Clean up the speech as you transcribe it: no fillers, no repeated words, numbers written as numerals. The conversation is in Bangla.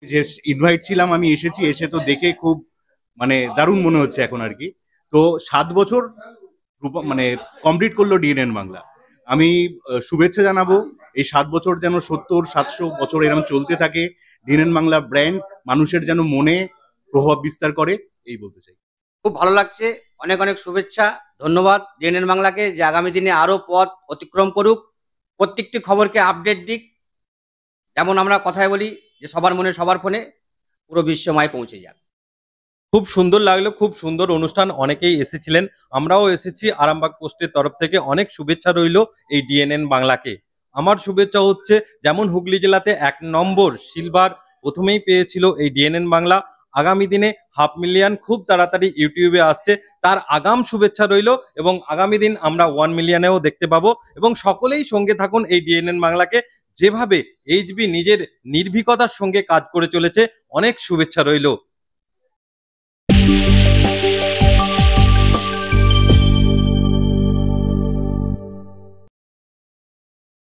যে ইনভাইট ছিলাম, আমি এসেছি, এসে তো দেখে খুব মানে দারুণ মনে হচ্ছে এখন আর কি। তো 7 বছর মানে কমপ্লিট করলো ডিএনএন বাংলা। আমি শুভেচ্ছা জানাবো। এই 7 বছর যেন 70-700 বছর এরকম চলতে থাকে। ডিএনএন বাংলা ব্র্যান্ড মানুষের যেন মনে প্রভাব বিস্তার করে, এই বলতে চাই। খুব ভালো লাগছে। অনেক অনেক শুভেচ্ছা। ধন্যবাদ ডিএনএন বাংলাকে যে আগামী দিনে আরো পথ অতিক্রম করুক, প্রত্যেকটি খবরকে আপডেট দিক। যেমন আমরা কথায় বলি যে সবার মনে সবার ফোনে পুরো বিশ্বময় পৌঁছে যাক। খুব সুন্দর লাগলো, খুব সুন্দর অনুষ্ঠান, অনেকেই এসেছিলেন, আমরাও এসেছি। আরামবাগ পোস্টের তরফ থেকে অনেক শুভেচ্ছা রইল এই ডিএনএন বাংলাকে। আমার শুভেচ্ছা হচ্ছে, যেমন হুগলি জেলাতে 1 নম্বর সিলভার প্রথমেই পেয়েছিল এই ডিএনএন বাংলা, আগামী দিনে 500,000 খুব তাড়াতাড়ি ইউটিউবে আসছে, তার আগাম শুভেচ্ছা রইল। এবং আগামী দিন আমরা 1 মিলিয়নেও দেখতে পাবো। এবং সকলেই সঙ্গে থাকুন এই ডিএনএন বাংলাকে, যেভাবে এইচবি নিজের নির্ভীকতার সঙ্গে কাজ করে চলেছে, অনেক শুভেচ্ছা রইল।